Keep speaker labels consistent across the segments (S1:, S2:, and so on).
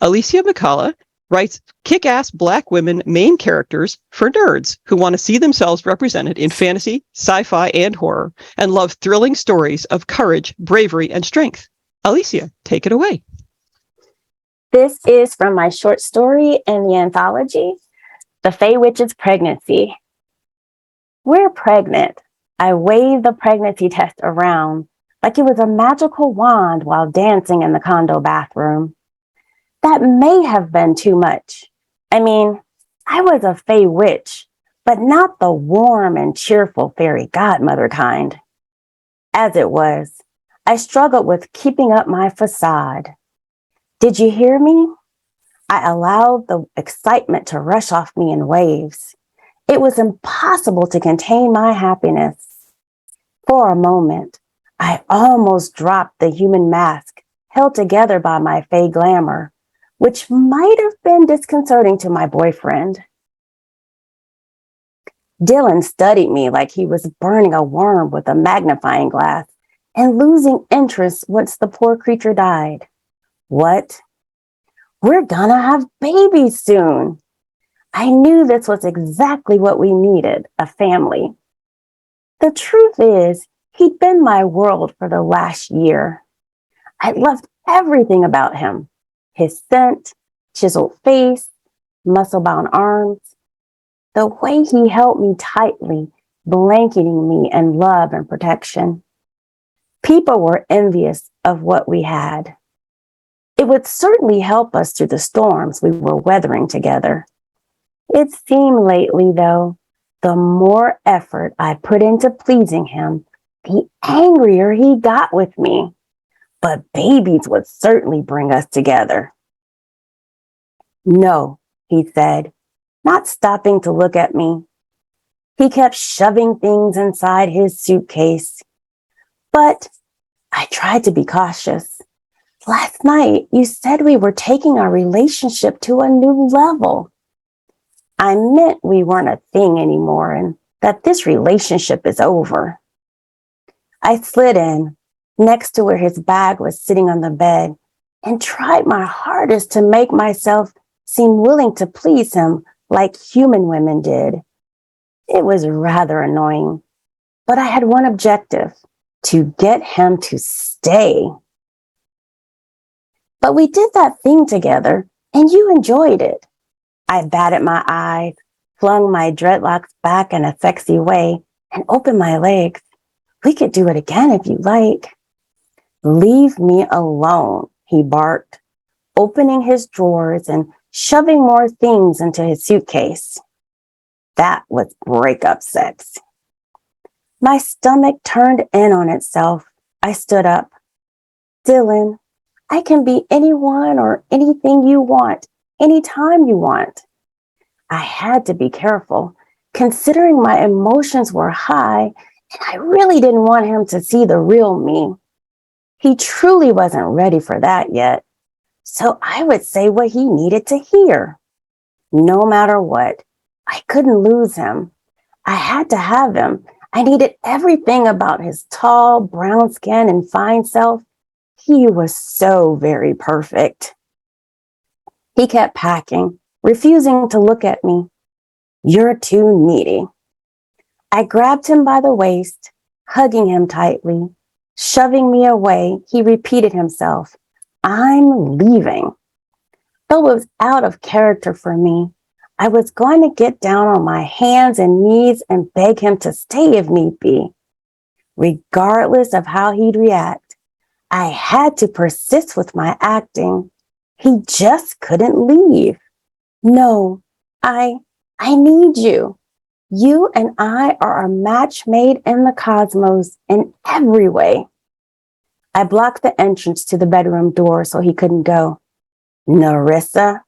S1: Alicia McCalla writes kick-ass Black women main characters for nerds who want to see themselves represented in fantasy, sci-fi, and horror, and love thrilling stories of courage, bravery, and strength. Alicia, take it away.
S2: This is from my short story in the anthology, The Fey Witch's Pregnancy. We're pregnant. I waved the pregnancy test around like it was a magical wand while dancing in the condo bathroom. That may have been too much. I mean, I was a fey witch, but not the warm and cheerful fairy godmother kind. As it was, I struggled with keeping up my facade. Did you hear me? I allowed the excitement to rush off me in waves. It was impossible to contain my happiness. For a moment, I almost dropped the human mask held together by my fey glamour, which might have been disconcerting to my boyfriend. Dylan studied me like he was burning a worm with a magnifying glass and losing interest once the poor creature died. What? We're gonna have babies soon. I knew this was exactly what we needed, a family. The truth is, he'd been my world for the last year. I loved everything about him. His scent, chiseled face, muscle-bound arms, the way he held me tightly, blanketing me in love and protection. People were envious of what we had. It would certainly help us through the storms we were weathering together. It seemed lately, though, the more effort I put into pleasing him, the angrier he got with me. But babies would certainly bring us together. No, he said, not stopping to look at me. He kept shoving things inside his suitcase. But I tried to be cautious. Last night, you said we were taking our relationship to a new level. I meant we weren't a thing anymore and that this relationship is over. I slid in, next to where his bag was sitting on the bed, and tried my hardest to make myself seem willing to please him like human women did. It was rather annoying, but I had one objective: to get him to stay. But we did that thing together, and you enjoyed it. I batted my eyes, flung my dreadlocks back in a sexy way, and opened my legs. We could do it again if you like. Leave me alone, he barked, opening his drawers and shoving more things into his suitcase. That was breakup sex. My stomach turned in on itself. I stood up. Dylan, I can be anyone or anything you want, anytime you want. I had to be careful, considering my emotions were high, and I really didn't want him to see the real me. He truly wasn't ready for that yet, so I would say what he needed to hear. No matter what, I couldn't lose him. I had to have him. I needed everything about his tall, brown skin and fine self. He was so very perfect. He kept packing, refusing to look at me. You're too needy. I grabbed him by the waist, hugging him tightly. Shoving me away, he repeated himself, I'm leaving. Though it was out of character for me, I was going to get down on my hands and knees and beg him to stay if need be. Regardless of how he'd react, I had to persist with my acting. He just couldn't leave. No, I need you. You and I are a match made in the cosmos in every way. I blocked the entrance to the bedroom door so he couldn't go. Narissa?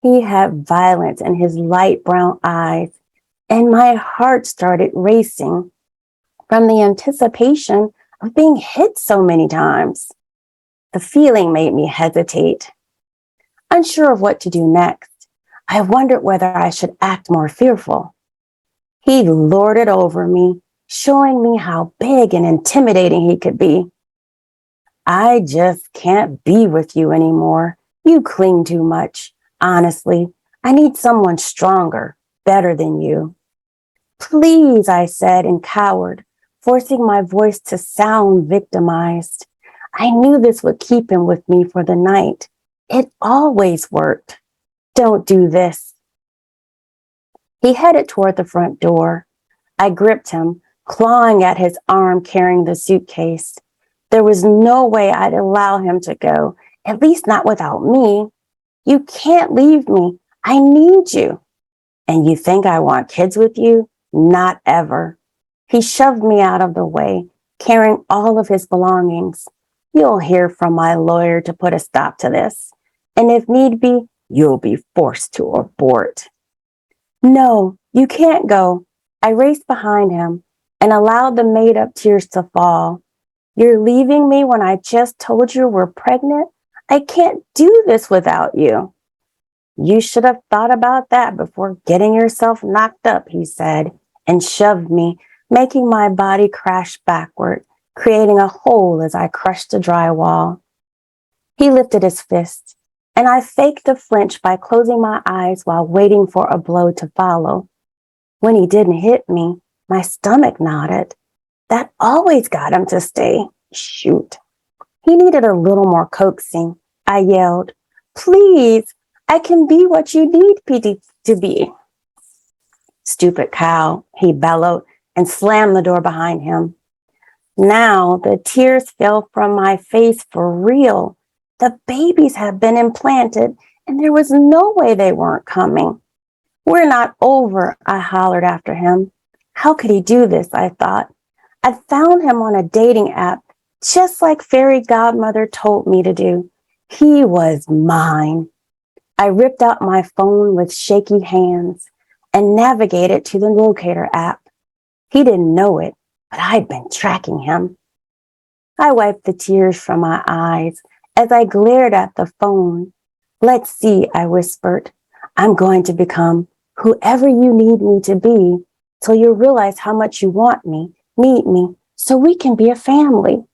S2: He had violence in his light brown eyes, and my heart started racing from the anticipation of being hit so many times. The feeling made me hesitate. Unsure of what to do next, I wondered whether I should act more fearful. He lorded over me, showing me how big and intimidating he could be. I just can't be with you anymore, You cling too much. Honestly, I need someone stronger, better than you. Please, I said and cowered, forcing my voice to sound victimized. I knew this would keep him with me for the night. It always worked. Don't do this. He headed toward the front door. I gripped him, clawing at his arm carrying the suitcase. There was no way I'd allow him to go, at least not without me. You can't leave me. I need you. And you think I want kids with you? Not ever. He shoved me out of the way, carrying all of his belongings. You'll hear from my lawyer to put a stop to this. And if need be, you'll be forced to abort. No, you can't go. I raced behind him and allowed the made-up tears to fall. You're leaving me when I just told you we're pregnant? I can't do this without you. You should have thought about that before getting yourself knocked up, he said, and shoved me, making my body crash backward, creating a hole as I crushed the drywall. He lifted his fist, and I faked a flinch by closing my eyes while waiting for a blow to follow. When he didn't hit me, my stomach nodded. That always got him to stay. Shoot. He needed a little more coaxing. I yelled, please, I can be what you need me to be. Stupid cow, he bellowed and slammed the door behind him. Now the tears fell from my face for real. The babies had been implanted and there was no way they weren't coming. We're not over, I hollered after him. How could he do this, I thought. I found him on a dating app, just like Fairy Godmother told me to do. He was mine. I ripped out my phone with shaky hands and navigated to the locator app. He didn't know it, but I'd been tracking him. I wiped the tears from my eyes as I glared at the phone. Let's see, I whispered. I'm going to become whoever you need me to be till you realize how much you want me, need me, so we can be a family.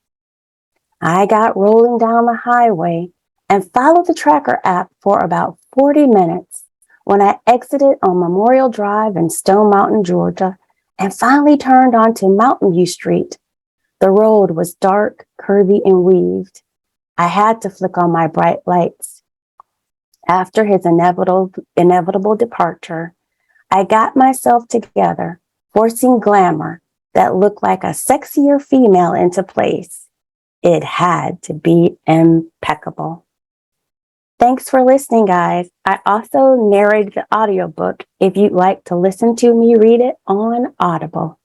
S2: I got rolling down the highway and followed the tracker app for about 40 minutes when I exited on Memorial Drive in Stone Mountain, Georgia, and finally turned onto Mountain View Street. The road was dark, curvy, and weaved. I had to flick on my bright lights. After his inevitable departure, I got myself together, forcing glamour that looked like a sexier female into place. It had to be impeccable. Thanks for listening, guys. I also narrated the audiobook if you'd like to listen to me read it on Audible.